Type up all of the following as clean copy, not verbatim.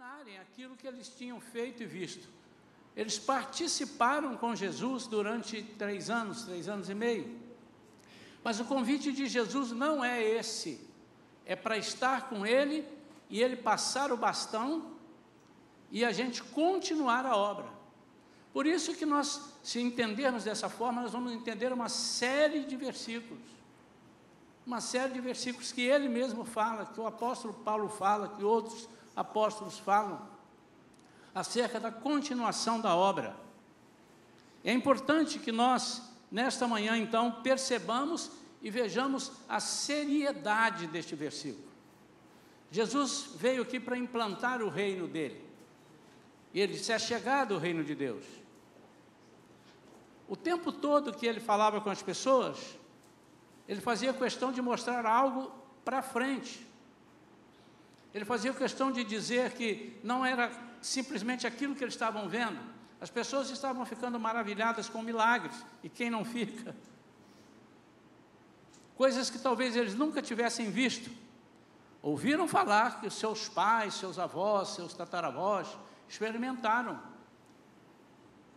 terminarem aquilo que eles tinham feito e visto. Eles participaram com Jesus durante 3 anos e meio. Mas o convite de Jesus não é esse. É para estar com Ele e Ele passar o bastão e a gente continuar a obra. Por isso que nós, se entendermos dessa forma, nós vamos entender uma série de versículos. Uma série de versículos que Ele mesmo fala, que o apóstolo Paulo fala, que outros apóstolos falam, acerca da continuação da obra. É importante que nós, nesta manhã, então, percebamos e vejamos a seriedade deste versículo. Jesus veio aqui para implantar o reino dele. E ele disse: é chegado o reino de Deus. O tempo todo que ele falava com as pessoas, ele fazia questão de mostrar algo para frente. Ele fazia questão de dizer que não era simplesmente aquilo que eles estavam vendo. As pessoas estavam ficando maravilhadas com milagres, e quem não fica? Coisas que talvez eles nunca tivessem visto. Ouviram falar que os seus pais, seus avós, seus tataravós experimentaram.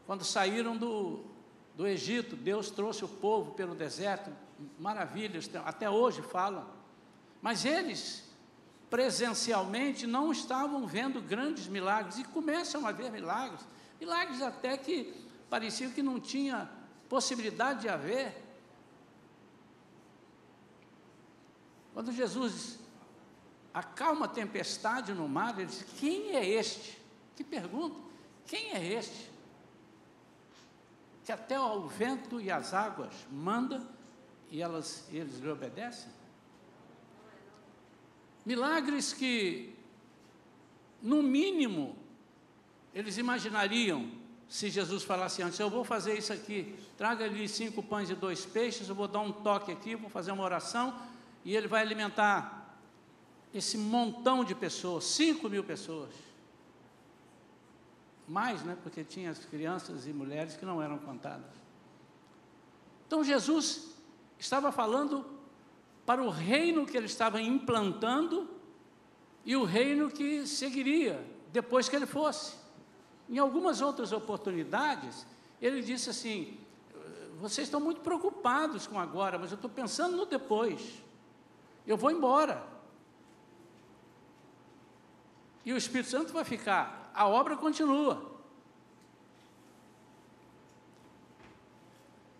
Quando saíram do Egito, Deus trouxe o povo pelo deserto, maravilhas, até hoje falam. Mas eles, presencialmente, não estavam vendo grandes milagres, e começam a ver milagres até que pareciam que não tinha possibilidade de haver. Quando Jesus acalma a tempestade no mar, ele diz: quem é este? Que pergunta, quem é este? Que até o vento e as águas manda e eles lhe obedecem? Milagres que, no mínimo, eles imaginariam, se Jesus falasse antes: eu vou fazer isso aqui, traga-lhe 5 pães e 2 peixes, eu vou dar um toque aqui, vou fazer uma oração, e ele vai alimentar esse montão de pessoas, 5.000 pessoas. Mais, né? Porque tinha as crianças e mulheres que não eram contadas. Então Jesus estava falando para o reino que ele estava implantando e o reino que seguiria depois que ele fosse. Em algumas outras oportunidades, ele disse assim: vocês estão muito preocupados com agora, mas eu estou pensando no depois. Eu vou embora. E o Espírito Santo vai ficar. A obra continua.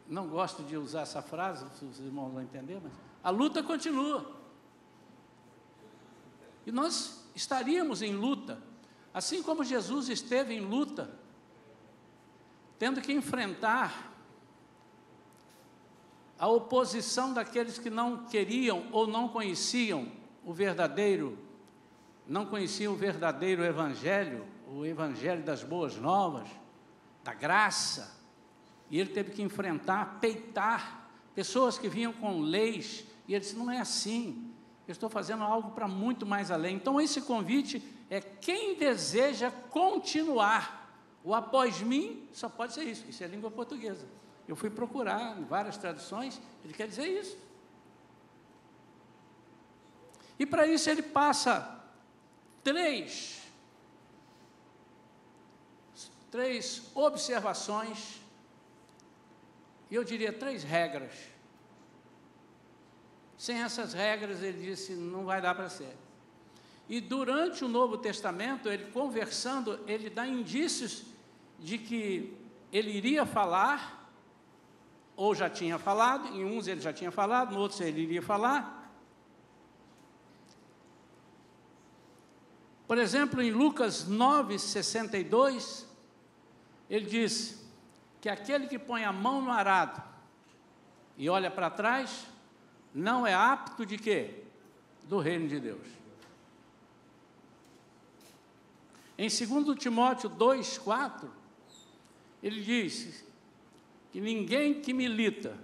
Não gosto de usar essa frase, se os irmãos vão entender, mas a luta continua. E nós estaríamos em luta, assim como Jesus esteve em luta, tendo que enfrentar a oposição daqueles que não queriam ou não conheciam o verdadeiro evangelho, o evangelho das boas novas, da graça. E ele teve que enfrentar, peitar pessoas que vinham com leis, e ele disse: não é assim, eu estou fazendo algo para muito mais além. Então esse convite é: quem deseja continuar, o após mim, só pode ser isso. Isso é língua portuguesa. Eu fui procurar em várias traduções, ele quer dizer isso. E para isso ele passa três observações, e eu diria 3 regras. Sem essas regras, ele disse, não vai dar para ser. E durante o Novo Testamento, ele conversando, ele dá indícios de que ele iria falar, ou já tinha falado. Em uns ele já tinha falado, em outros ele iria falar. Por exemplo, em Lucas 9:62, ele diz que aquele que põe a mão no arado e olha para trás, não é apto de quê? Do reino de Deus. Em 2 Timóteo 2:4, ele diz que ninguém que milita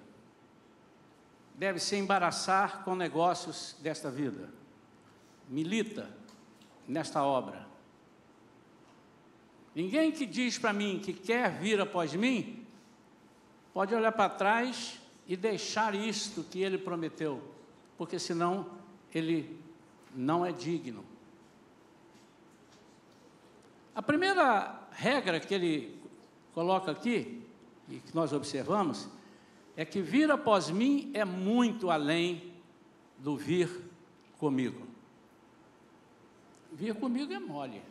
deve se embaraçar com negócios desta vida. Milita nesta obra. Ninguém que diz para mim que quer vir após mim, pode olhar para trás e deixar isto que ele prometeu, porque senão ele não é digno. A primeira regra que ele coloca aqui, e que nós observamos, é que vir após mim é muito além do vir comigo. Vir comigo é mole.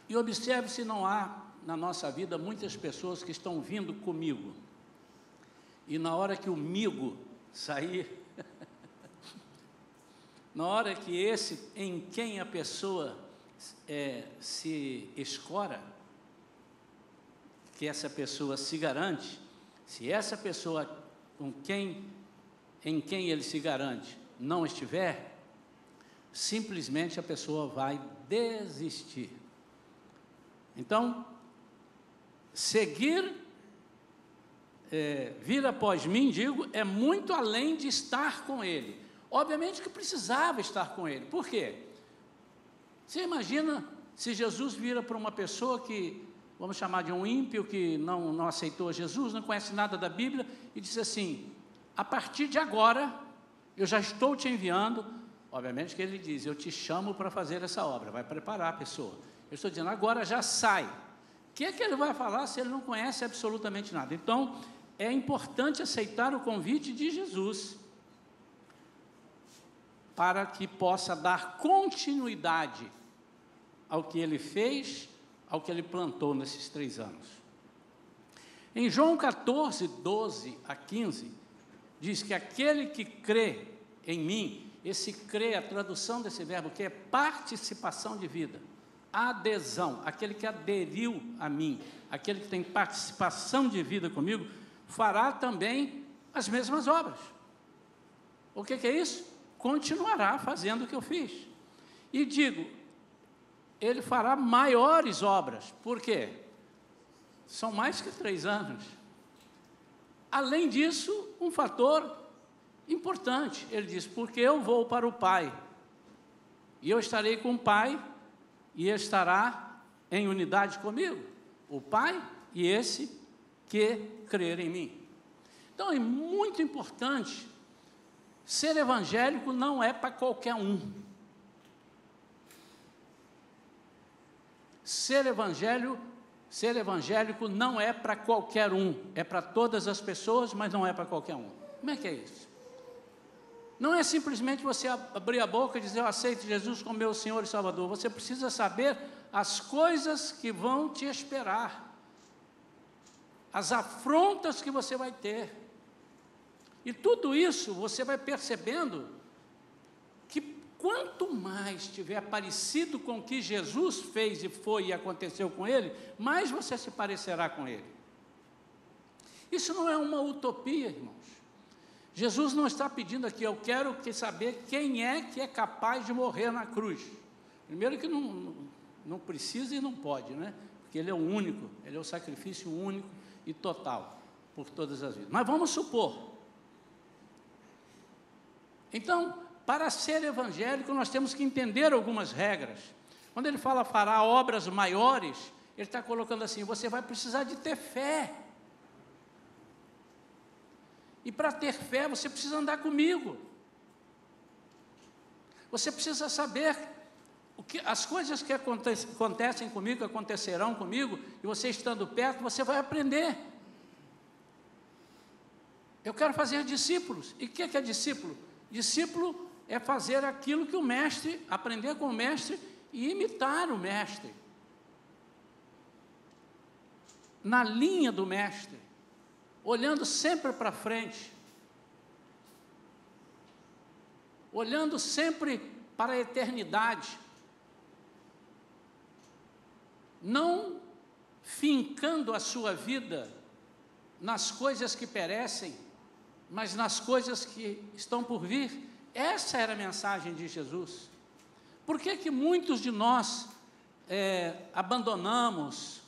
E observe se não há na nossa vida muitas pessoas que estão vindo comigo. E na hora que o migo sair, na hora que esse em quem a pessoa se escora, que essa pessoa se garante, se essa pessoa em quem ele se garante não estiver, simplesmente a pessoa vai desistir. Então, vir após mim, digo, é muito além de estar com ele. Obviamente que precisava estar com ele. Por quê? Você imagina se Jesus vira para uma pessoa que, vamos chamar de um ímpio, que não aceitou Jesus, não conhece nada da Bíblia, e diz assim, a partir de agora, eu já estou te enviando. Obviamente que ele diz, eu te chamo para fazer essa obra, vai preparar a pessoa. Eu estou dizendo, agora já sai. O que é que ele vai falar se ele não conhece absolutamente nada? Então, é importante aceitar o convite de Jesus para que possa dar continuidade ao que ele fez, ao que ele plantou nesses 3 anos. Em João 14, 12 a 15, diz que aquele que crê em mim, esse crê, a tradução desse verbo que é participação de vida, adesão, aquele que aderiu a mim, aquele que tem participação de vida comigo, fará também as mesmas obras. O que é isso? Continuará fazendo o que eu fiz. E digo, ele fará maiores obras. Por quê? São mais que 3 anos. Além disso, um fator importante, ele diz, porque eu vou para o Pai, e eu estarei com o Pai, e ele estará em unidade comigo, o Pai e esse que crer em mim. Então é muito importante, ser evangélico não é para qualquer um. Ser evangélico não é para qualquer um, é para todas as pessoas, mas não é para qualquer um. Como é que é isso? Não é simplesmente você abrir a boca e dizer, eu aceito Jesus como meu Senhor e Salvador. Você precisa saber as coisas que vão te esperar, as afrontas que você vai ter. E tudo isso você vai percebendo que quanto mais estiver parecido com o que Jesus fez e foi e aconteceu com ele, mais você se parecerá com ele. Isso não é uma utopia, irmãos. Jesus não está pedindo aqui, eu quero saber quem é que é capaz de morrer na cruz. Primeiro que não precisa e não pode, né? Porque ele é o único, ele é o sacrifício único e total por todas as vidas. Mas vamos supor. Então, para ser evangélico, nós temos que entender algumas regras. Quando ele fala fará obras maiores, ele está colocando assim, você vai precisar de ter fé. E para ter fé, você precisa andar comigo. Você precisa saber as coisas que acontecem comigo, acontecerão comigo, e você estando perto, você vai aprender. Eu quero fazer discípulos. E o que é discípulo? Discípulo é fazer aquilo que o mestre, aprender com o mestre e imitar o mestre. Na linha do mestre. Olhando sempre para frente, olhando sempre para a eternidade, não fincando a sua vida nas coisas que perecem, mas nas coisas que estão por vir. Essa era a mensagem de Jesus. Por que muitos de nós abandonamos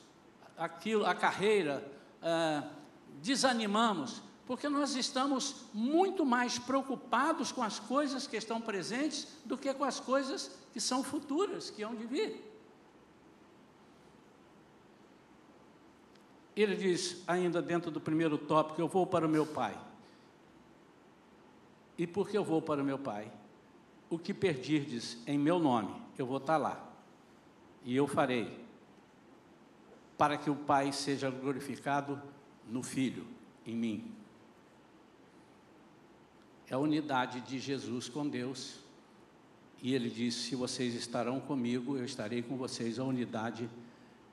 a carreira, desanimamos? Porque nós estamos muito mais preocupados com as coisas que estão presentes do que com as coisas que são futuras, que hão de vir. Ele diz, ainda dentro do primeiro tópico, eu vou para o meu Pai. E por que eu vou para o meu Pai? o que pedirdes em meu nome, eu vou estar lá, e eu farei, para que o Pai seja glorificado no Filho, em mim. É a unidade de Jesus com Deus, e ele disse: se vocês estarão comigo, eu estarei com vocês. A unidade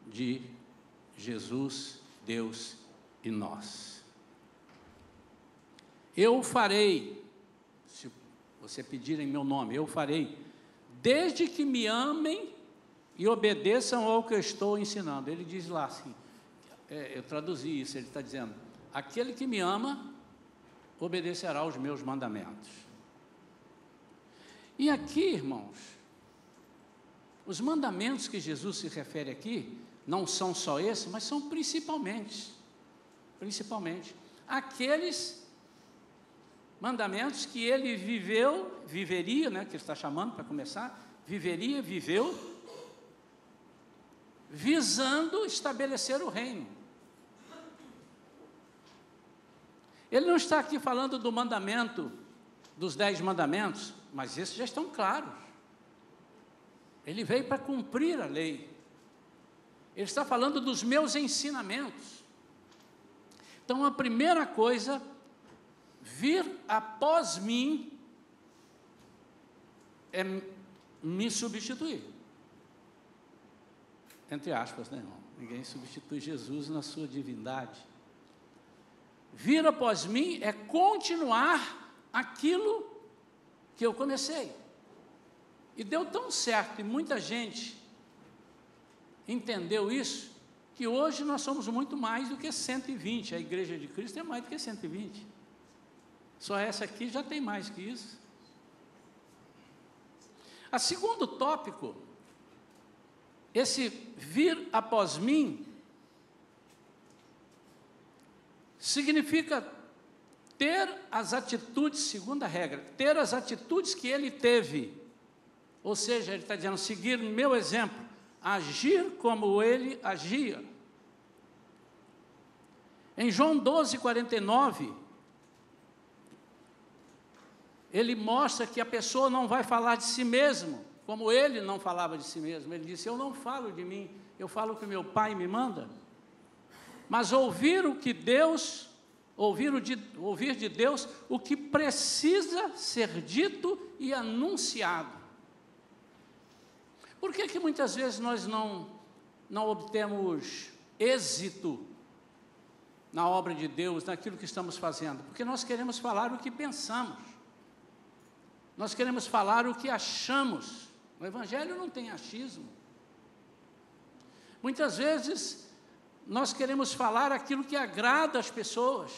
de Jesus, Deus e nós. Eu farei, se você pedir em meu nome, eu farei, desde que me amem e obedeçam ao que eu estou ensinando. Ele diz lá assim, eu traduzi isso, ele está dizendo: aquele que me ama, obedecerá aos meus mandamentos. E aqui, irmãos, os mandamentos que Jesus se refere aqui, não são só esses, mas são principalmente, aqueles mandamentos que ele viveria, né, que ele está chamando para começar, viveu, visando estabelecer o reino. Ele não está aqui falando do mandamento, dos 10 mandamentos, mas esses já estão claros. Ele veio para cumprir a lei. Ele está falando dos meus ensinamentos. Então, a primeira coisa, vir após mim, é me substituir. Entre aspas, né, irmão? Ninguém substitui Jesus na sua divindade. Vir após mim é continuar aquilo que eu comecei. E deu tão certo, e muita gente entendeu isso, que hoje nós somos muito mais do que 120. A Igreja de Cristo é mais do que 120. Só essa aqui já tem mais que isso. A segundo tópico, esse vir após mim, significa ter as atitudes, segunda regra, ter as atitudes que ele teve. Ou seja, ele está dizendo, seguir meu exemplo, agir como ele agia. Em João 12:49, ele mostra que a pessoa não vai falar de si mesmo, como ele não falava de si mesmo. Ele disse: eu não falo de mim, eu falo o que meu Pai me manda. Mas ouvir de Deus o que precisa ser dito e anunciado. Por que muitas vezes nós não obtemos êxito na obra de Deus, naquilo que estamos fazendo? Porque nós queremos falar o que pensamos, nós queremos falar o que achamos. O Evangelho não tem achismo. Muitas vezes nós queremos falar aquilo que agrada as pessoas.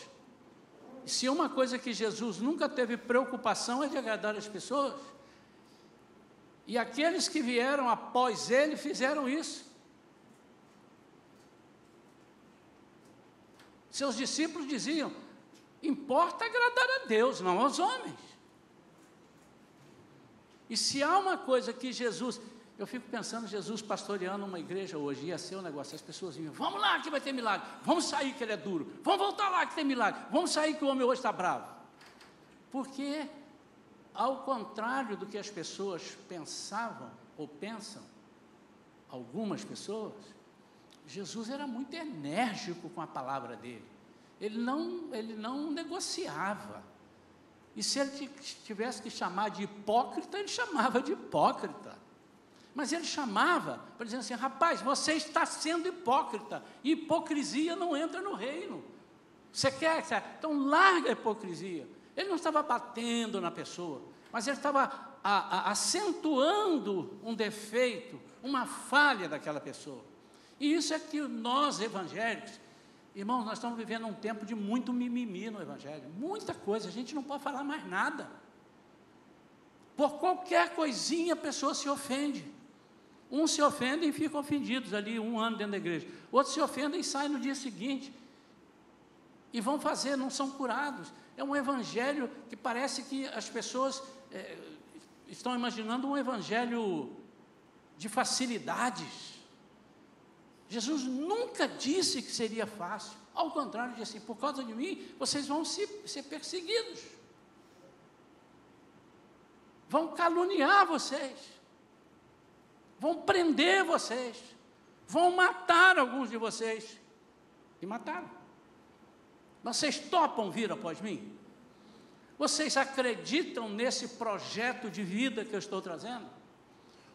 E se uma coisa que Jesus nunca teve preocupação é de agradar as pessoas, e aqueles que vieram após ele fizeram isso. Seus discípulos diziam: importa agradar a Deus, não aos homens. E se há uma coisa que Jesus... Eu fico pensando, Jesus pastoreando uma igreja hoje, ia ser um negócio, as pessoas iam: vamos lá que vai ter milagre, vamos sair que ele é duro, vamos voltar lá que tem milagre, vamos sair que o homem hoje está bravo. Porque, ao contrário do que as pessoas pensavam ou pensam, algumas pessoas, Jesus era muito enérgico com a palavra dele. Ele não negociava. E se ele tivesse que chamar de hipócrita, ele chamava de hipócrita. Mas ele chamava para dizer assim: rapaz, você está sendo hipócrita, e hipocrisia não entra no reino. Você quer? Então larga a hipocrisia. Ele não estava batendo na pessoa, mas ele estava acentuando um defeito, uma falha daquela pessoa. E isso é que nós evangélicos, irmãos, nós estamos vivendo um tempo de muito mimimi no Evangelho, muita coisa, a gente não pode falar mais nada. Por qualquer coisinha a pessoa se ofende. Uns se ofendem e ficam ofendidos ali um ano dentro da igreja. Outros se ofendem e saem no dia seguinte. E vão fazer, não são curados. É um evangelho que parece que as pessoas estão imaginando um evangelho de facilidades. Jesus nunca disse que seria fácil. Ao contrário, disse assim: por causa de mim, vocês vão ser perseguidos. vão caluniar vocês, vão prender vocês, vão matar alguns de vocês. E mataram. Vocês topam vir após mim? Vocês acreditam nesse projeto de vida que eu estou trazendo?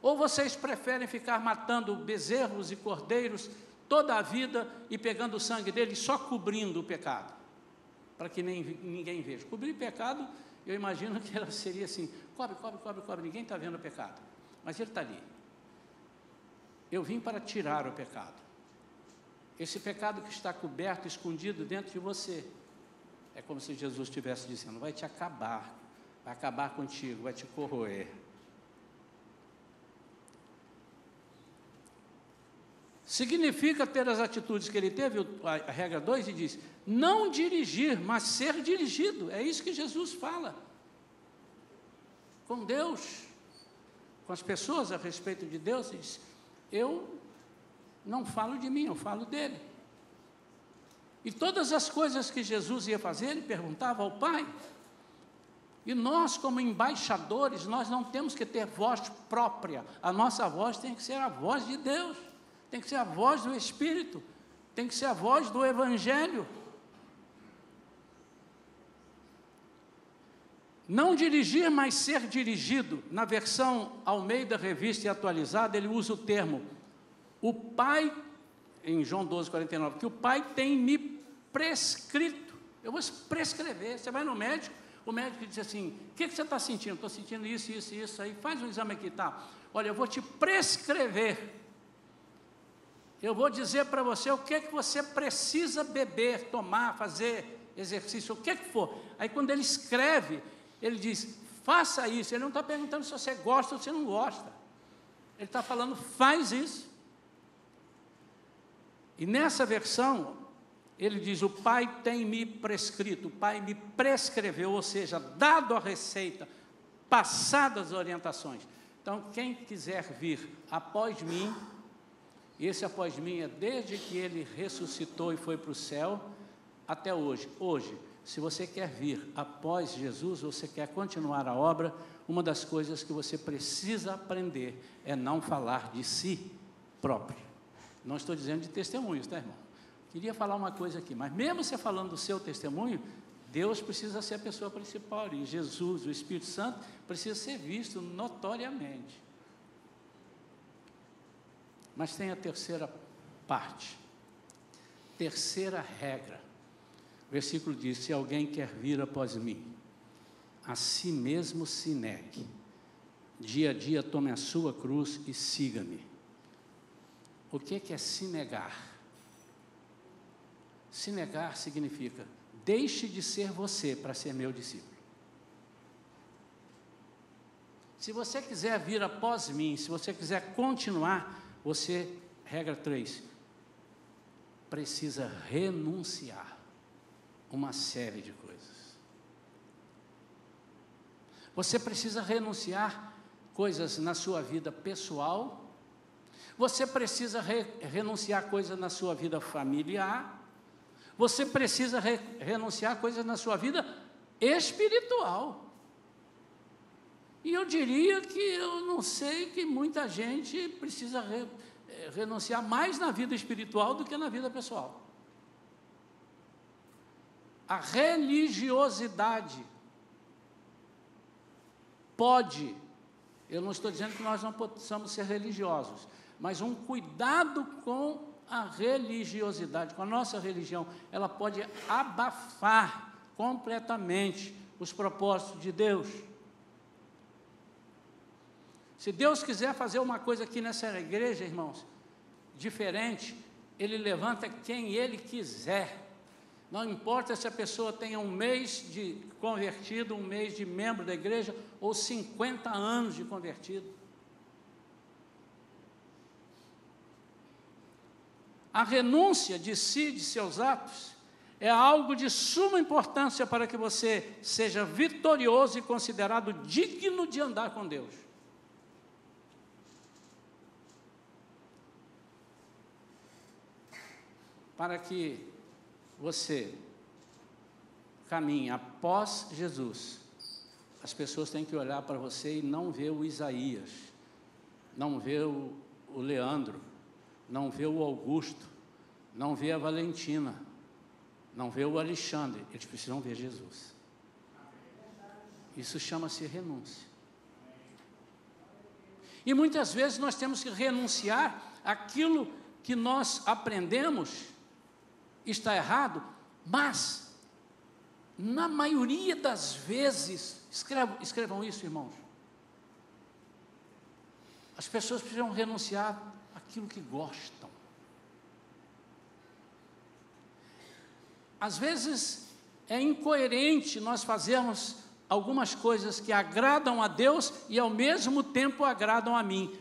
Ou vocês preferem ficar matando bezerros e cordeiros toda a vida e pegando o sangue deles só cobrindo o pecado? Para que ninguém veja. Cobrir pecado, eu imagino que ela seria assim, cobre, ninguém está vendo o pecado. Mas ele está ali. Eu vim para tirar o pecado. Esse pecado que está coberto, escondido dentro de você, é como se Jesus estivesse dizendo, vai te acabar, vai acabar contigo, vai te corroer. Significa ter as atitudes que ele teve, a regra 2, e diz, não dirigir, mas ser dirigido. É isso que Jesus fala. Com Deus, com as pessoas a respeito de Deus, ele diz, eu não falo de mim, eu falo dele. E todas as coisas que Jesus ia fazer, ele perguntava ao Pai. E nós, como embaixadores, nós não temos que ter voz própria. A nossa voz tem que ser a voz de Deus. Tem que ser a voz do Espírito. Tem que ser a voz do Evangelho. Não dirigir, mas ser dirigido. Na versão Almeida Revista e Atualizada, ele usa o termo, o Pai, em João 12:49, que o Pai tem me prescrito. Eu vou prescrever. Você vai no médico, o médico diz assim, o que você está sentindo? Estou sentindo isso, aí, faz um exame aqui, tá? Olha, eu vou te prescrever. Eu vou dizer para você o que você precisa beber, tomar, fazer exercício, o que for. Aí quando ele escreve, ele diz, faça isso. Ele não está perguntando se você gosta ou se não gosta. Ele está falando, faz isso. E nessa versão, ele diz, o Pai tem me prescrito, o Pai me prescreveu, ou seja, dado a receita, passadas as orientações. Então, quem quiser vir após mim, esse após mim é desde que ele ressuscitou e foi para o céu, até hoje. Hoje, se você quer vir após Jesus, você quer continuar a obra, uma das coisas que você precisa aprender é não falar de si próprio. Não estou dizendo de testemunhos, tá, irmão? Queria falar uma coisa aqui, mas mesmo você falando do seu testemunho, Deus precisa ser a pessoa principal, e Jesus, o Espírito Santo, precisa ser visto notoriamente. Mas tem a terceira parte, terceira regra. O versículo diz, se alguém quer vir após mim, a si mesmo se negue, dia a dia tome a sua cruz e siga-me. O que é se negar? Se negar significa, deixe de ser você para ser meu discípulo. Se você quiser vir após mim, se você quiser continuar, você, regra 3, precisa renunciar uma série de coisas. Você precisa renunciar coisas na sua vida pessoal, você precisa renunciar coisas na sua vida familiar, você precisa renunciar coisas na sua vida espiritual. E eu diria que eu não sei que muita gente precisa renunciar mais na vida espiritual do que na vida pessoal. A religiosidade pode, eu não estou dizendo que nós não possamos ser religiosos, mas um cuidado com a religiosidade, com a nossa religião, ela pode abafar completamente os propósitos de Deus. Se Deus quiser fazer uma coisa aqui nessa igreja, irmãos, diferente, Ele levanta quem Ele quiser. Não importa se a pessoa tenha um mês de convertido, um mês de membro da igreja, ou 50 anos de convertido. A renúncia de si, de seus atos, é algo de suma importância para que você seja vitorioso e considerado digno de andar com Deus. Para que você caminhe após Jesus, as pessoas têm que olhar para você e não ver o Isaías, não ver o Leandro, não ver o Augusto, não ver a Valentina, não ver o Alexandre, eles precisam ver Jesus. Isso chama-se renúncia. E muitas vezes nós temos que renunciar àquilo que nós aprendemos está errado, mas na maioria das vezes, escrevam isso, irmãos, as pessoas precisam renunciar àquilo que gostam. Às vezes é incoerente nós fazermos algumas coisas que agradam a Deus e ao mesmo tempo agradam a mim.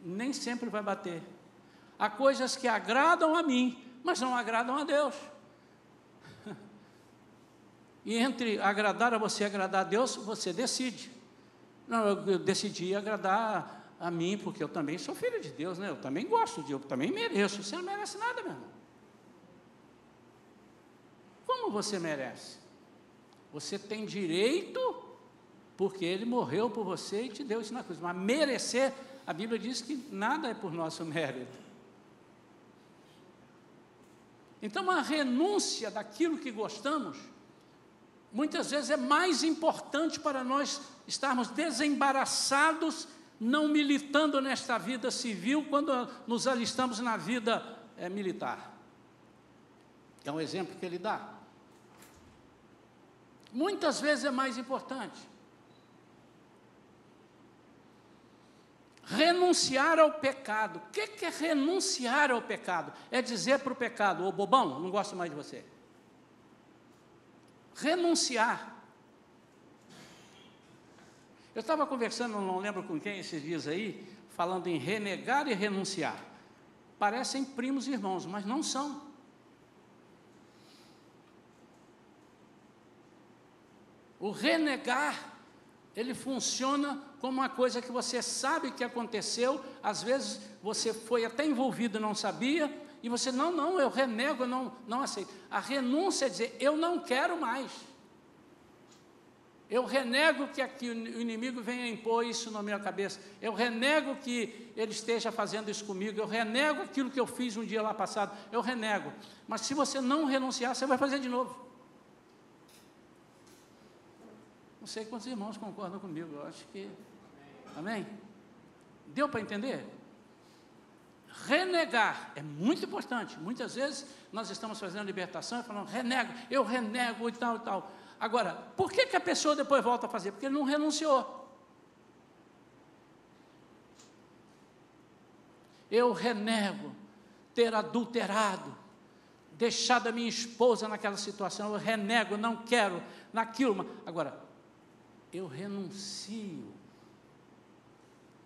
Nem sempre vai bater. Há coisas que agradam a mim, mas não agradam a Deus. E entre agradar a você e agradar a Deus, você decide. Não, eu decidi agradar a mim, porque eu também sou filho de Deus, né? Eu também gosto de Deus, eu também mereço. Você não merece nada, meu irmão. Como você merece? Você tem direito, porque Ele morreu por você e te deu isso na cruz. Mas merecer, a Bíblia diz que nada é por nosso mérito. Então, a renúncia daquilo que gostamos, muitas vezes é mais importante para nós estarmos desembaraçados, não militando nesta vida civil, quando nos alistamos na vida militar. É um exemplo que ele dá. Muitas vezes é mais importante. Renunciar ao pecado. O que é renunciar ao pecado? É dizer para o pecado: ô bobão, não gosto mais de você. Renunciar. Eu estava conversando, não lembro com quem esses dias aí, falando em renegar e renunciar. Parecem primos e irmãos, mas não são. O renegar, ele funciona como uma coisa que você sabe que aconteceu, às vezes você foi até envolvido e não sabia, e você, não, eu renego, eu não aceito. A renúncia é dizer, eu não quero mais. Eu renego que aqui o inimigo venha impor isso na minha cabeça. Eu renego que ele esteja fazendo isso comigo. Eu renego aquilo que eu fiz um dia lá passado. Eu renego. Mas se você não renunciar, você vai fazer de novo. Não sei quantos irmãos concordam comigo, eu acho que... Amém? Deu para entender? Renegar é muito importante. Muitas vezes nós estamos fazendo libertação e falando, eu renego e tal e tal. Agora, por que a pessoa depois volta a fazer? Porque ele não renunciou. Eu renego ter adulterado, deixado a minha esposa naquela situação, eu renego, não quero naquilo. Agora, eu renuncio.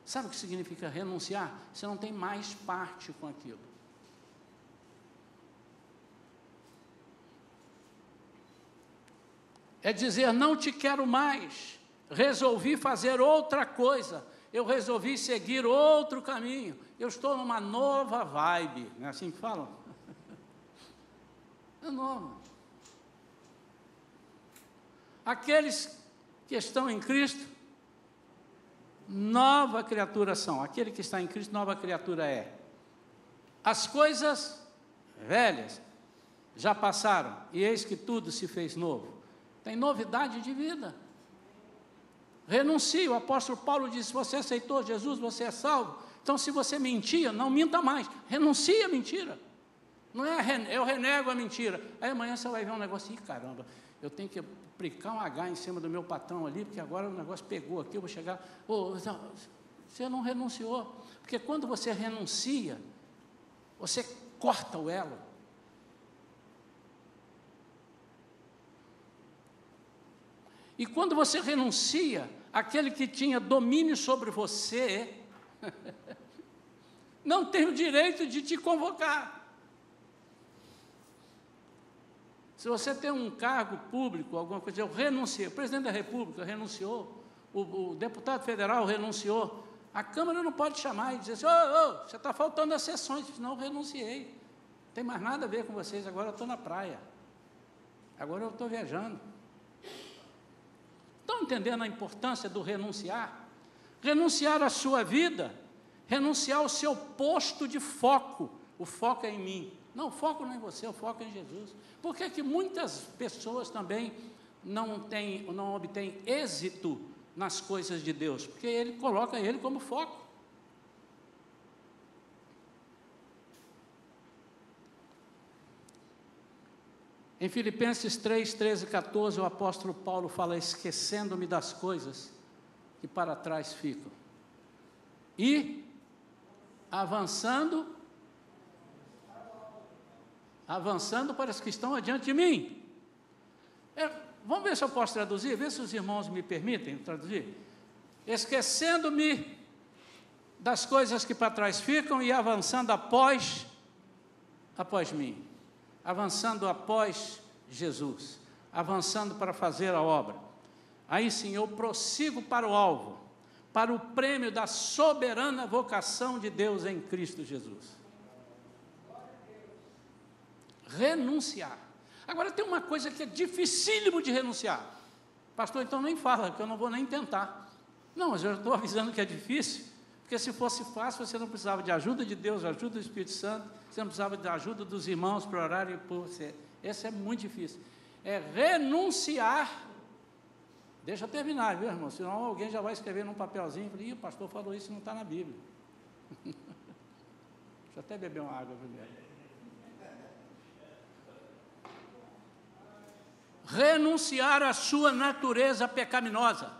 Sabe o que significa renunciar? Você não tem mais parte com aquilo. É dizer, não te quero mais, resolvi fazer outra coisa, eu resolvi seguir outro caminho, eu estou numa nova vibe, não é assim que falam? É novo. Aqueles que estão em Cristo, nova criatura são. Aquele que está em Cristo, nova criatura é. As coisas velhas já passaram, e eis que tudo se fez novo. Tem novidade de vida. Renuncie. O apóstolo Paulo disse, se você aceitou Jesus, você é salvo. Então, se você mentia, não minta mais. Renuncie a mentira. Não é eu renego a mentira. Aí amanhã você vai ver um negócio, caramba, eu tenho que aplicar um H em cima do meu patrão ali, porque agora o negócio pegou aqui, eu vou chegar... você não renunciou. Porque quando você renuncia, você corta o elo. E quando você renuncia, aquele que tinha domínio sobre você, não tem o direito de te convocar. Se você tem um cargo público, alguma coisa, eu renunciei, o presidente da República renunciou, o deputado federal renunciou, a Câmara não pode chamar e dizer assim, você está faltando as sessões. Não, eu renunciei, não tem mais nada a ver com vocês, agora eu estou na praia, agora eu estou viajando. Estão entendendo a importância do renunciar? Renunciar à sua vida, renunciar ao seu posto de foco. O foco é em mim. Não, o foco não é em você, o foco é em Jesus. Por que que muitas pessoas também não obtêm êxito nas coisas de Deus? Porque ele coloca ele como foco. Em Filipenses 3, 13 e 14, o apóstolo Paulo fala: esquecendo-me das coisas que para trás ficam, e avançando para as que estão adiante de mim. Vamos ver se eu posso traduzir, ver se os irmãos me permitem traduzir. Esquecendo-me das coisas que para trás ficam e avançando após mim. Avançando após Jesus, avançando para fazer a obra. Aí sim, eu prossigo para o alvo, para o prêmio da soberana vocação de Deus em Cristo Jesus. Renunciar. Agora tem uma coisa que é dificílimo de renunciar. Pastor, então nem fala, que eu não vou nem tentar. Não, mas eu estou avisando que é difícil, porque se fosse fácil, você não precisava de ajuda de Deus, ajuda do Espírito Santo, você não precisava da ajuda dos irmãos para orarem por você. Esse é muito difícil. É renunciar. Deixa eu terminar, viu, irmão? Senão alguém já vai escrever num papelzinho e falar: o pastor falou isso e não está na Bíblia. Deixa eu até beber uma água primeiro. Renunciar à sua natureza pecaminosa.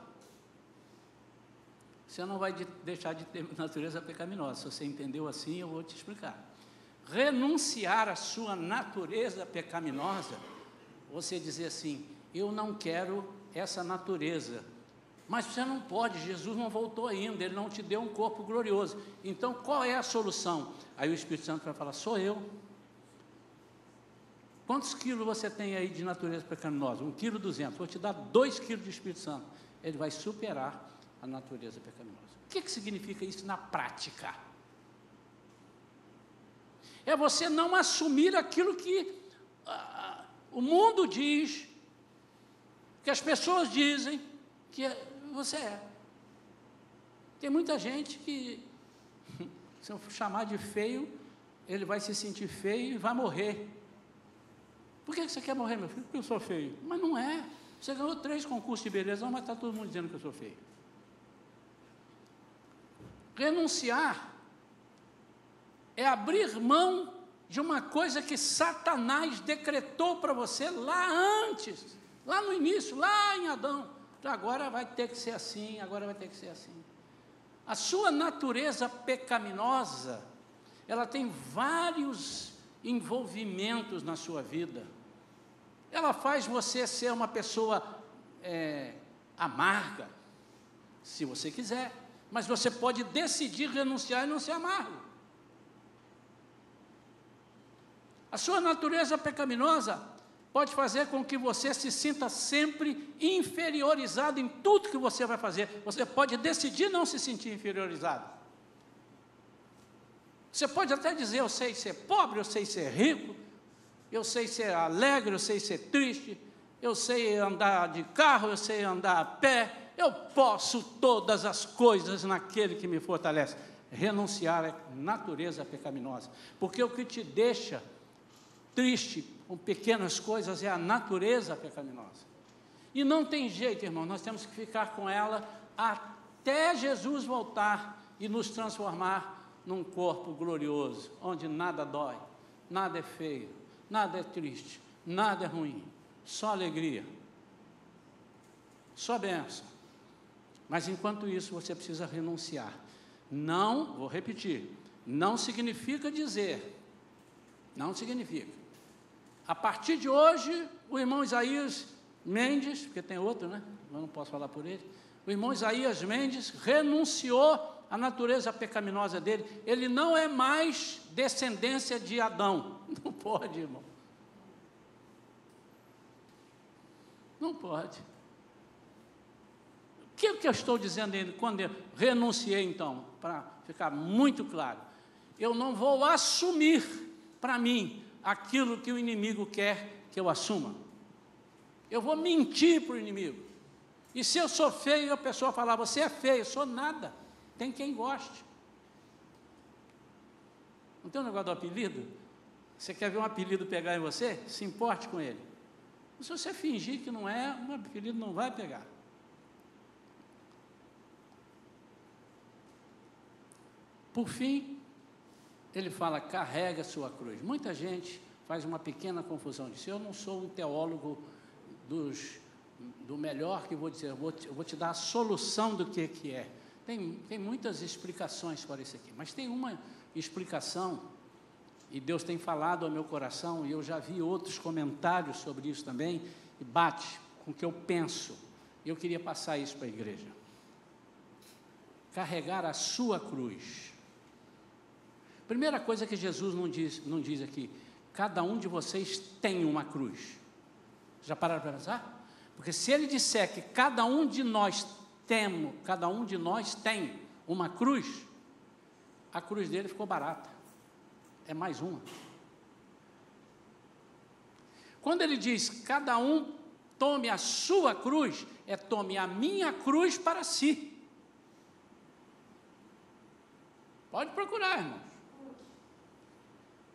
Você não vai deixar de ter natureza pecaminosa. Se você entendeu assim, eu vou te explicar. Renunciar à sua natureza pecaminosa, você dizer assim: eu não quero essa natureza. Mas você não pode, Jesus não voltou ainda, Ele não te deu um corpo glorioso. Então, qual é a solução? Aí o Espírito Santo vai falar: sou eu. Quantos quilos você tem aí de natureza pecaminosa? 1,2 kg. Vou te dar 2 quilos de Espírito Santo. Ele vai superar a natureza pecaminosa. O que significa isso na prática? É você não assumir aquilo que o mundo diz, que as pessoas dizem que você é. Tem muita gente que, se eu chamar de feio, ele vai se sentir feio e vai morrer. Por que você quer morrer, meu filho? Porque eu sou feio. Mas não é. Você ganhou 3 concursos de beleza, mas está todo mundo dizendo que eu sou feio. Renunciar é abrir mão de uma coisa que Satanás decretou para você lá antes, lá no início, lá em Adão. Agora vai ter que ser assim, agora vai ter que ser assim. A sua natureza pecaminosa, ela tem vários envolvimentos na sua vida. Ela faz você ser uma pessoa amarga, se você quiser, mas você pode decidir renunciar e não ser amargo. A sua natureza pecaminosa pode fazer com que você se sinta sempre inferiorizado em tudo que você vai fazer. Você pode decidir não se sentir inferiorizado. Você pode até dizer: eu sei ser pobre, eu sei ser rico, eu sei ser alegre, eu sei ser triste, eu sei andar de carro, eu sei andar a pé, eu posso todas as coisas naquele que me fortalece. Renunciar é natureza pecaminosa, porque o que te deixa triste com pequenas coisas é a natureza pecaminosa. E não tem jeito, irmão, nós temos que ficar com ela até Jesus voltar e nos transformar num corpo glorioso, onde nada dói, nada é feio, nada é triste, nada é ruim, só alegria, só bênção. Mas enquanto isso você precisa renunciar. Não, vou repetir, não significa dizer, não significa. A partir de hoje, o irmão Isaías Mendes, porque tem outro, né? Eu não posso falar por ele. O irmão Isaías Mendes renunciou à natureza pecaminosa dele. Ele não é mais descendência de Adão. Não pode, irmão. Não pode. O que eu estou dizendo ainda? Quando eu renunciei, então, para ficar muito claro, eu não vou assumir para mim aquilo que o inimigo quer que eu assuma. Eu vou mentir para o inimigo. E se eu sou feio, a pessoa falar, você é feio, eu sou nada. Tem quem goste. Não tem um negócio do apelido? Você quer ver um apelido pegar em você? Se importe com ele. Se você fingir que não é, o apelido não vai pegar. Por fim, ele fala, carrega a sua cruz. Muita gente faz uma pequena confusão disso. Eu não sou um teólogo do melhor que vou dizer, eu vou te dar a solução do que é. Tem muitas explicações para isso aqui, mas tem uma explicação, e Deus tem falado ao meu coração, e eu já vi outros comentários sobre isso também, e bate com o que eu penso, e eu queria passar isso para a igreja. Carregar a sua cruz. Primeira coisa que Jesus não diz aqui, cada um de vocês tem uma cruz. Já pararam para pensar? Porque se ele disser que cada um de nós tem uma cruz, a cruz dele ficou barata. É mais uma. Quando ele diz, cada um tome a sua cruz, é tome a minha cruz para si. Pode procurar, irmãos.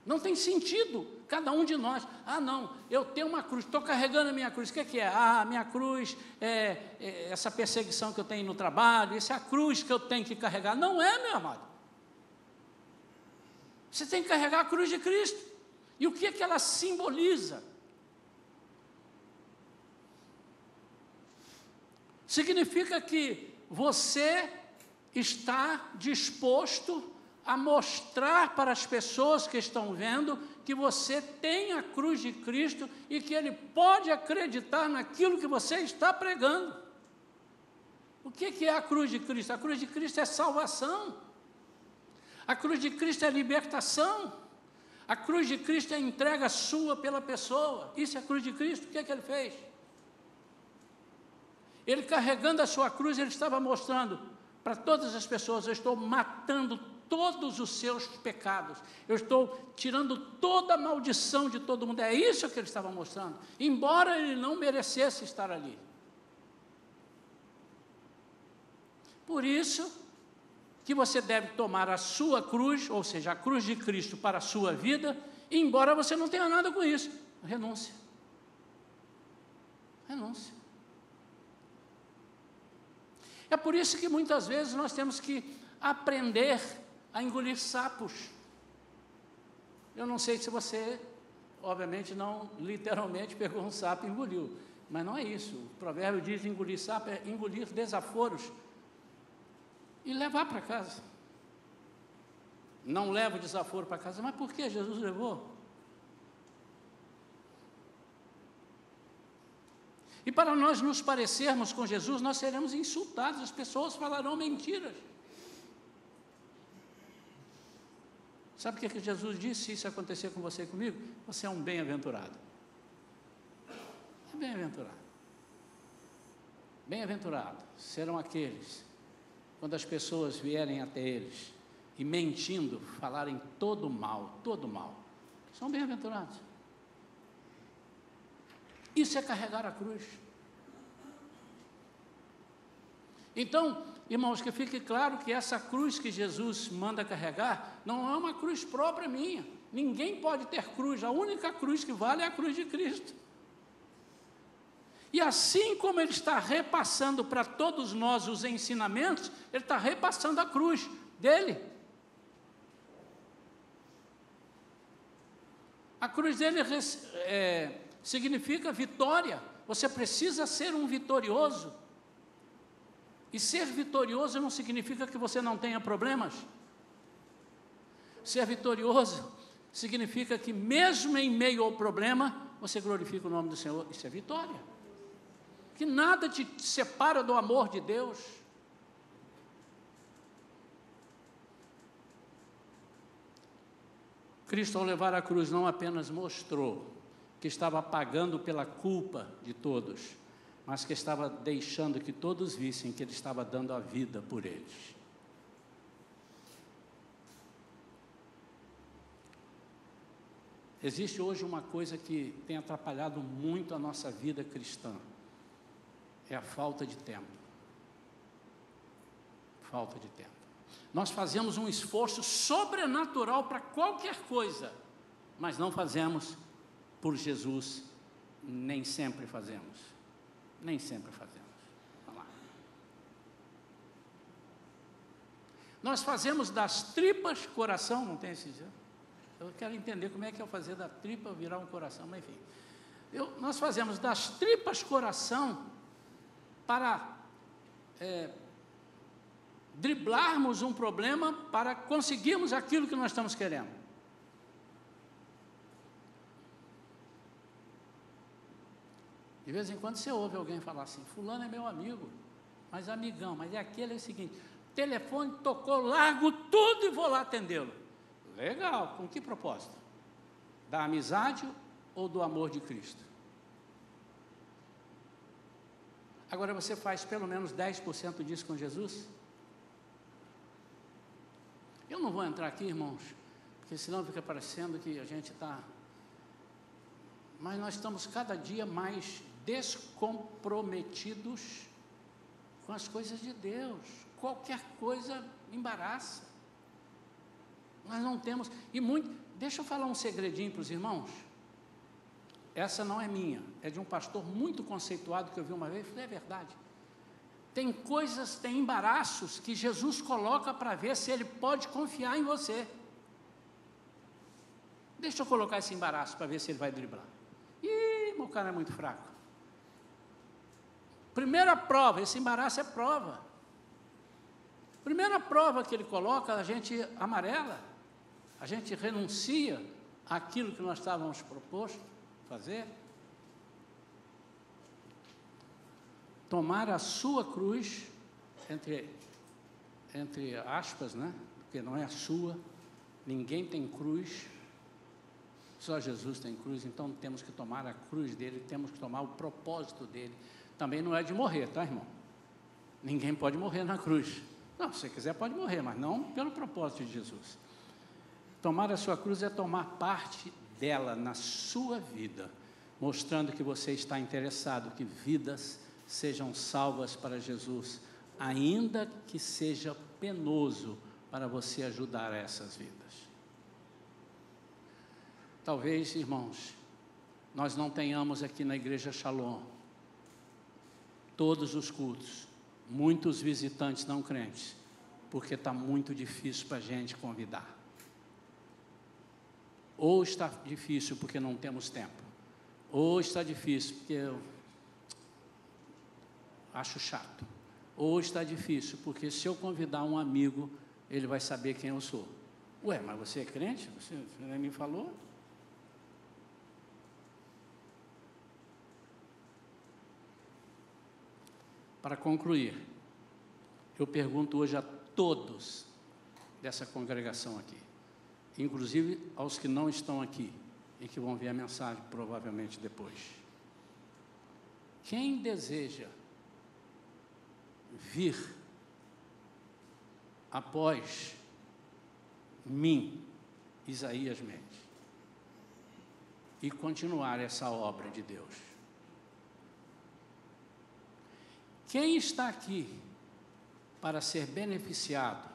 Não tem sentido, cada um de nós. Ah, não, eu tenho uma cruz, estou carregando a minha cruz. O que é? Ah, a minha cruz é essa perseguição que eu tenho no trabalho, essa é a cruz que eu tenho que carregar. Não é, meu amado. Você tem que carregar a cruz de Cristo. E o que é que ela simboliza? Significa que você está disposto a mostrar para as pessoas que estão vendo que você tem a cruz de Cristo e que ele pode acreditar naquilo que você está pregando. O que é a cruz de Cristo? A cruz de Cristo é salvação. A cruz de Cristo é libertação. A cruz de Cristo é entrega sua pela pessoa. Isso é a cruz de Cristo. O que ele fez? Ele carregando a sua cruz, ele estava mostrando para todas as pessoas, eu estou matando todos os seus pecados, eu estou tirando toda a maldição de todo mundo. É isso que ele estava mostrando, embora ele não merecesse estar ali. Por isso que você deve tomar a sua cruz, ou seja, a cruz de Cristo para a sua vida, embora você não tenha nada com isso. Renúncia. Renúncia. É por isso que muitas vezes nós temos que aprender a engolir sapos. Eu não sei se você, obviamente, não literalmente pegou um sapo e engoliu, mas não é isso. O provérbio diz engolir sapo é engolir desaforos e levar para casa. Não leva o desaforo para casa, mas por que Jesus levou? E para nós nos parecermos com Jesus, nós seremos insultados, as pessoas falarão mentiras. Sabe o que Jesus disse? Se isso acontecer com você e comigo, você é um bem-aventurado. É bem-aventurado. Bem-aventurado serão aqueles, quando as pessoas vierem até eles e mentindo, falarem todo mal, são bem-aventurados. Isso é carregar a cruz. Então, irmãos, que fique claro que essa cruz que Jesus manda carregar, não é uma cruz própria minha. Ninguém pode ter cruz, a única cruz que vale é a cruz de Cristo. E assim como ele está repassando para todos nós os ensinamentos, ele está repassando a cruz dele. A cruz dele significa vitória. Você precisa ser um vitorioso. E ser vitorioso não significa que você não tenha problemas. Ser vitorioso significa que mesmo em meio ao problema, você glorifica o nome do Senhor. Isso é vitória. Que nada te separa do amor de Deus. Cristo, ao levar a cruz, não apenas mostrou que estava pagando pela culpa de todos, mas que estava deixando que todos vissem que ele estava dando a vida por eles. Existe hoje uma coisa que tem atrapalhado muito a nossa vida cristã, é a falta de tempo. Falta de tempo. Nós fazemos um esforço sobrenatural para qualquer coisa, mas não fazemos por Jesus, nem sempre fazemos. Nem sempre fazemos. Vamos lá. Nós fazemos das tripas coração, não tem esse jeito? Eu quero entender como é que é fazer da tripa virar um coração, mas enfim. Nós fazemos das tripas coração para driblarmos um problema, para conseguirmos aquilo que nós estamos querendo. De vez em quando você ouve alguém falar assim, fulano é meu amigo, mas amigão, mas é o seguinte, o telefone tocou, largo tudo e vou lá atendê-lo. Legal, com que propósito? Da amizade ou do amor de Cristo? Agora você faz pelo menos 10% disso com Jesus? Eu não vou entrar aqui, irmãos, porque senão fica parecendo que a gente está... Mas nós estamos cada dia mais descomprometidos com as coisas de Deus. Qualquer coisa embaraça. Nós não temos... Deixa eu falar um segredinho para os irmãos. Essa não é minha, é de um pastor muito conceituado que eu vi uma vez, e falei, é verdade. Tem coisas, tem embaraços que Jesus coloca para ver se Ele pode confiar em você. Deixa eu colocar esse embaraço para ver se Ele vai driblar. Ih, meu cara é muito fraco. Primeira prova, esse embaraço é prova. Primeira prova que Ele coloca, a gente amarela, a gente renuncia àquilo que nós estávamos proposto fazer. Tomar a sua cruz, entre aspas, né? Porque não é a sua, ninguém tem cruz, só Jesus tem cruz, então temos que tomar a cruz dele, temos que tomar o propósito dele. Também não é de morrer, tá, irmão? Ninguém pode morrer na cruz. Não, se você quiser pode morrer, mas não pelo propósito de Jesus. Tomar a sua cruz é tomar parte dela na sua vida, mostrando que você está interessado que vidas sejam salvas para Jesus, ainda que seja penoso para você ajudar essas vidas. Talvez, irmãos, nós não tenhamos aqui na Igreja Shalom todos os cultos, muitos visitantes não crentes, porque está muito difícil para a gente convidar. Ou está difícil porque não temos tempo, ou está difícil porque eu acho chato, ou está difícil porque se eu convidar um amigo, ele vai saber quem eu sou. Ué, mas você é crente? Você nem me falou? Para concluir, eu pergunto hoje a todos dessa congregação aqui, inclusive aos que não estão aqui e que vão ver a mensagem provavelmente depois. Quem deseja vir após mim, Isaías Mendes, e continuar essa obra de Deus? Quem está aqui para ser beneficiado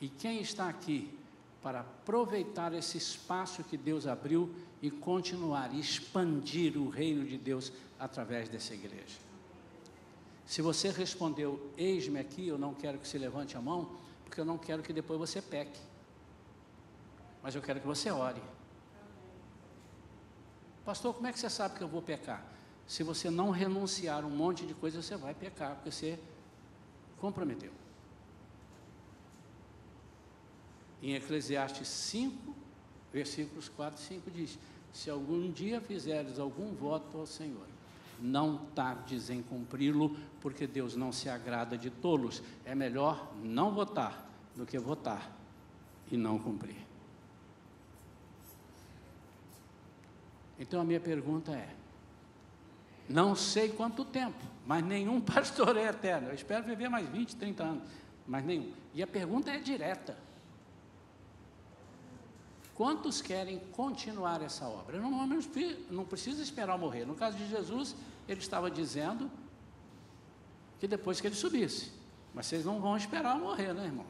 e quem está aqui para aproveitar esse espaço que Deus abriu e continuar, expandir o reino de Deus através dessa igreja? Se você respondeu, eis-me aqui, eu não quero que você levante a mão, porque eu não quero que depois você peque, mas eu quero que você ore. Pastor, como é que você sabe que eu vou pecar? Se você não renunciar um monte de coisa, você vai pecar, porque você comprometeu. Em Eclesiastes 5, versículos 4 e 5 diz, se algum dia fizeres algum voto ao Senhor, não tardes em cumpri-lo, porque Deus não se agrada de tolos. É melhor não votar do que votar e não cumprir. Então a minha pergunta é, não sei quanto tempo, mas nenhum pastor é eterno. Eu espero viver mais 20, 30 anos, mas nenhum. E a pergunta é direta. Quantos querem continuar essa obra? Eu não preciso esperar morrer. No caso de Jesus, ele estava dizendo que depois que ele subisse. Mas vocês não vão esperar eu morrer, né, irmãos?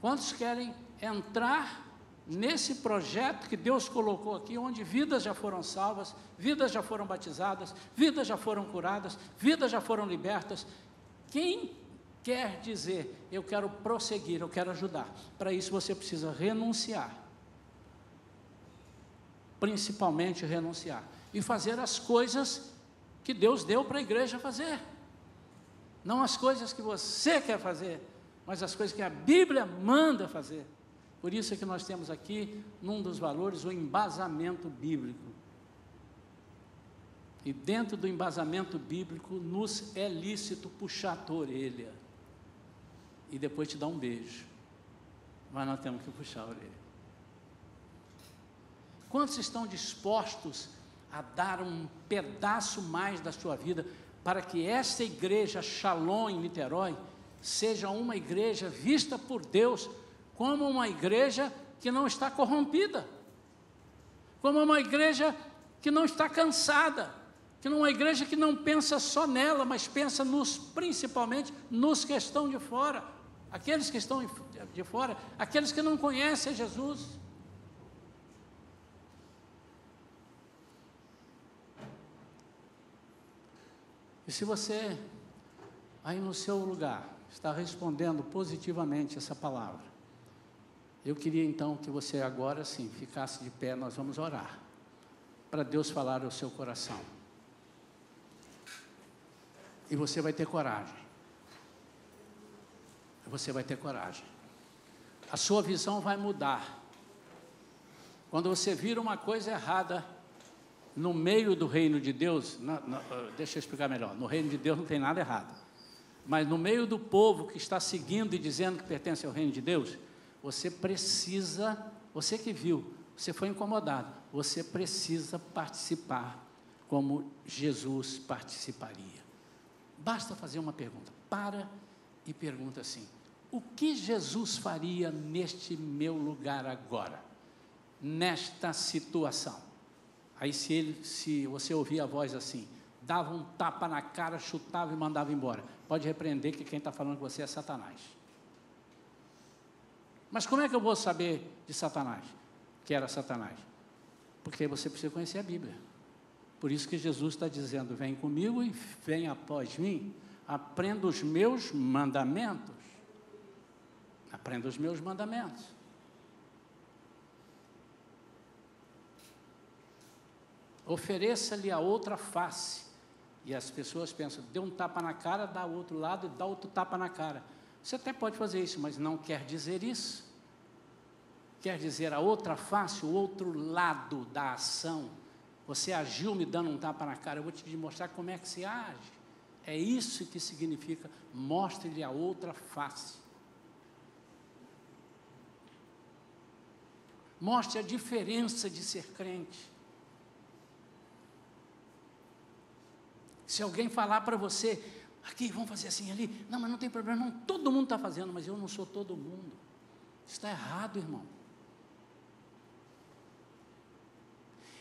Quantos querem entrar nesse projeto que Deus colocou aqui, onde vidas já foram salvas, vidas já foram batizadas, vidas já foram curadas, vidas já foram libertas? Quem quer dizer, eu quero prosseguir, eu quero ajudar? Para isso você precisa renunciar. Principalmente renunciar. E fazer as coisas que Deus deu para a igreja fazer. Não as coisas que você quer fazer, mas as coisas que a Bíblia manda fazer. Por isso é que nós temos aqui, num dos valores, o embasamento bíblico. E dentro do embasamento bíblico, nos é lícito puxar a tua orelha. E depois te dar um beijo. Mas nós temos que puxar a orelha. Quantos estão dispostos a dar um pedaço mais da sua vida para que esta igreja Shalom em Niterói seja uma igreja vista por Deus como uma igreja que não está corrompida, como uma igreja que não está cansada, que não é uma igreja que não pensa só nela, mas pensa principalmente nos que estão de fora, aqueles que estão de fora, aqueles que não conhecem Jesus. E se você, aí no seu lugar, está respondendo positivamente essa palavra, eu queria então que você agora sim, ficasse de pé, nós vamos orar, para Deus falar ao seu coração. E você vai ter coragem. Você vai ter coragem. A sua visão vai mudar. Quando você vira uma coisa errada, no meio do reino de Deus, deixa eu explicar melhor, no reino de Deus não tem nada errado, mas no meio do povo que está seguindo e dizendo que pertence ao reino de Deus, você precisa, você que viu, você foi incomodado, você precisa participar como Jesus participaria. Basta fazer uma pergunta, para e pergunta assim: o que Jesus faria neste meu lugar agora, nesta situação? Aí se você ouvir a voz assim, dava um tapa na cara, chutava e mandava embora, pode repreender que quem está falando com você é Satanás. Mas como é que eu vou saber de Satanás, que era Satanás? Porque você precisa conhecer a Bíblia. Por isso que Jesus está dizendo: vem comigo e vem após mim, aprenda os meus mandamentos. Aprenda os meus mandamentos. Ofereça-lhe a outra face. E as pessoas pensam, dê um tapa na cara, dá o outro lado e dá outro tapa na cara. Você até pode fazer isso, mas não quer dizer isso. Quer dizer a outra face, o outro lado da ação. Você agiu me dando um tapa na cara, eu vou te mostrar como é que se age. É isso que significa, mostre-lhe a outra face. Mostre a diferença de ser crente. Se alguém falar para você, aqui, vamos fazer assim, ali, não, mas não tem problema, não, todo mundo está fazendo, mas eu não sou todo mundo. Está errado, irmão.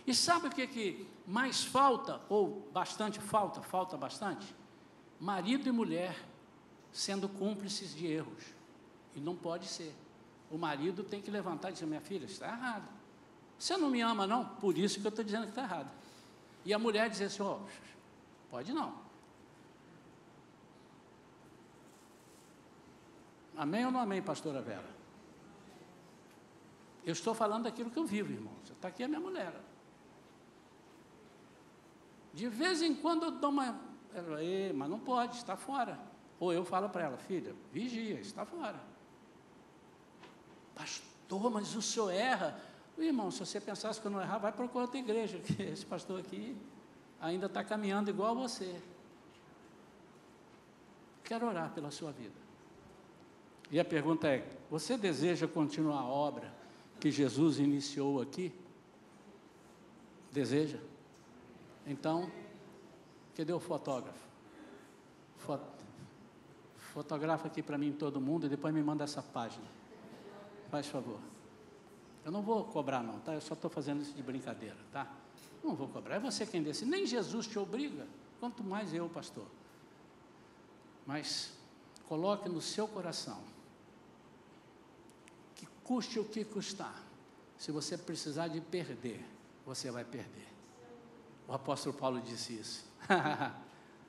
E sabe o que mais falta, ou bastante falta bastante? Marido e mulher sendo cúmplices de erros. E não pode ser. O marido tem que levantar e dizer: minha filha, está errado. Você não me ama, não? Por isso que eu estou dizendo que está errado. E a mulher dizer assim: ó, pode não. Amém ou não amém, pastora Vera? Eu estou falando daquilo que eu vivo, irmão. Está aqui a minha mulher. De vez em quando eu dou uma... mas não pode, está fora. Ou eu falo para ela: filha, vigia, está fora. Pastor, mas o senhor erra. Irmão, se você pensasse que eu não errar, vai procurar outra igreja, que esse pastor aqui ainda está caminhando igual a você. Quero orar pela sua vida. E a pergunta é: você deseja continuar a obra que Jesus iniciou aqui? Deseja? Então, cadê o fotógrafo? Fotografa aqui para mim todo mundo e depois me manda essa página. Faz favor. Eu não vou cobrar não, tá? Eu só estou fazendo isso de brincadeira, tá? Não vou cobrar, é você quem decide. Nem Jesus te obriga, quanto mais eu, pastor. Mas coloque no seu coração, que custe o que custar, se você precisar de perder, você vai perder. O apóstolo Paulo disse isso.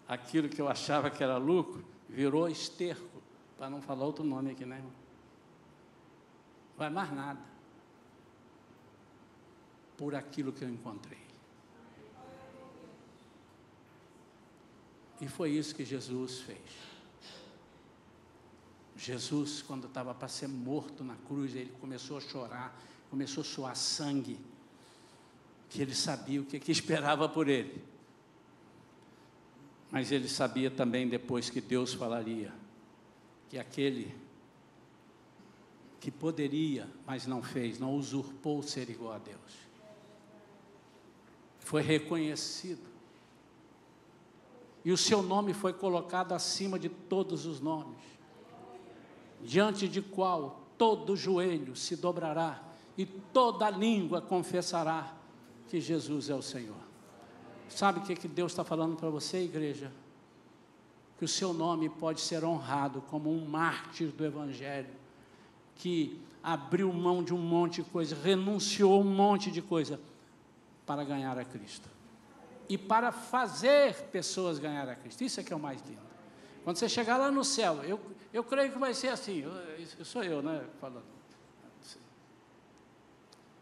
Aquilo que eu achava que era lucro, virou esterco, para não falar outro nome aqui, né, irmão? Vai mais nada, por aquilo que eu encontrei. E foi isso que Jesus fez. Jesus, quando estava para ser morto na cruz, ele começou a chorar, começou a suar sangue, que ele sabia o que esperava por ele. Mas ele sabia também depois que Deus falaria, que aquele que poderia, mas não fez, não usurpou ser igual a Deus. Foi reconhecido. E o seu nome foi colocado acima de todos os nomes, diante de qual todo joelho se dobrará e toda língua confessará que Jesus é o Senhor. Sabe o que Deus está falando para você, igreja? Que o seu nome pode ser honrado como um mártir do Evangelho, que abriu mão de um monte de coisa, renunciou um monte de coisa, para ganhar a Cristo. E para fazer pessoas ganhar a Cristo. Isso é que é o mais lindo. Quando você chegar lá no céu, eu creio que vai ser assim, sou eu, né, falando.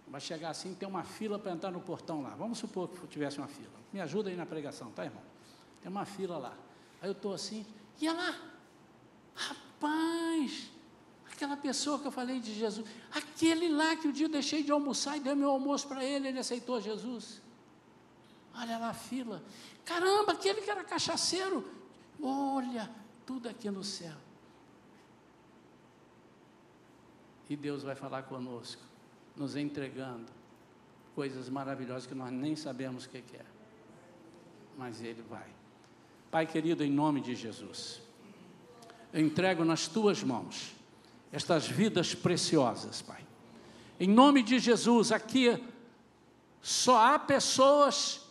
Vai chegar assim, tem uma fila para entrar no portão lá. Vamos supor que tivesse uma fila. Me ajuda aí na pregação, tá, irmão? Tem uma fila lá. Aí eu estou assim, e lá, rapaz, aquela pessoa que eu falei de Jesus, aquele lá que o dia eu deixei de almoçar e dei meu almoço para ele, ele aceitou Jesus. Olha lá a fila, caramba, aquele que era cachaceiro, olha, tudo aqui no céu. E Deus vai falar conosco, nos entregando coisas maravilhosas que nós nem sabemos o que é, mas Ele vai. Pai querido, em nome de Jesus, eu entrego nas Tuas mãos estas vidas preciosas, Pai. Em nome de Jesus, aqui só há pessoas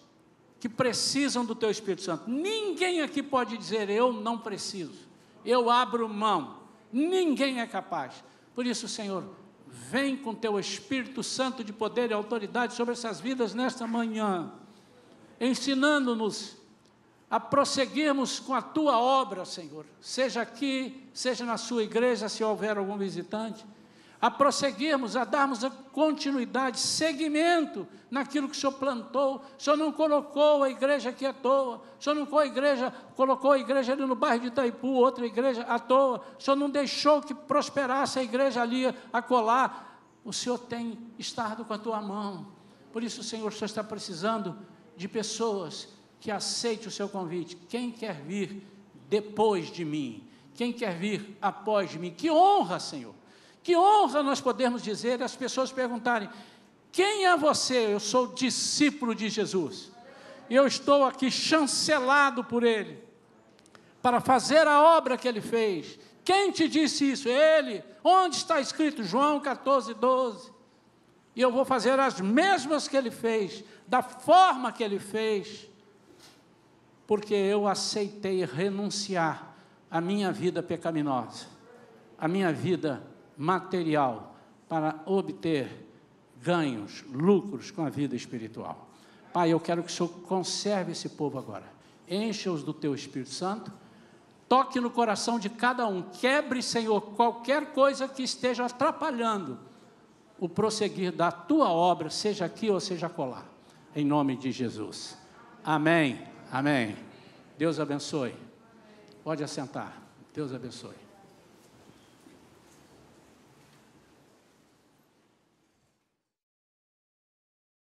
que precisam do Teu Espírito Santo. Ninguém aqui pode dizer, eu não preciso, eu abro mão. Ninguém é capaz. Por isso, Senhor, vem com Teu Espírito Santo de poder e autoridade sobre essas vidas nesta manhã, ensinando-nos a prosseguirmos com a Tua obra, Senhor, seja aqui, seja na Sua igreja, se houver algum visitante, a prosseguirmos, a darmos a continuidade, seguimento naquilo que o Senhor plantou. O Senhor não colocou a igreja aqui à toa, o Senhor não colocou a igreja ali no bairro de Itaipu, outra igreja à toa, o Senhor não deixou que prosperasse a igreja ali acolá. O Senhor tem estado com a Tua mão. Por isso, Senhor, o Senhor está precisando de pessoas que aceitem o Seu convite. Quem quer vir depois de mim? Quem quer vir após de mim? Que honra, Senhor! Que honra nós podemos dizer, as pessoas perguntarem, quem é você? Eu sou discípulo de Jesus, e eu estou aqui chancelado por Ele, para fazer a obra que Ele fez. Quem te disse isso? Ele. Onde está escrito? João 14:12. E eu vou fazer as mesmas que Ele fez, da forma que Ele fez, porque eu aceitei renunciar à minha vida pecaminosa, à minha vida material, para obter ganhos, lucros com a vida espiritual. Pai, eu quero que o Senhor conserve esse povo agora, encha-os do Teu Espírito Santo, toque no coração de cada um, quebre, Senhor, qualquer coisa que esteja atrapalhando o prosseguir da Tua obra, seja aqui ou seja acolá, em nome de Jesus. Amém, amém. Deus abençoe. Pode assentar. Deus abençoe.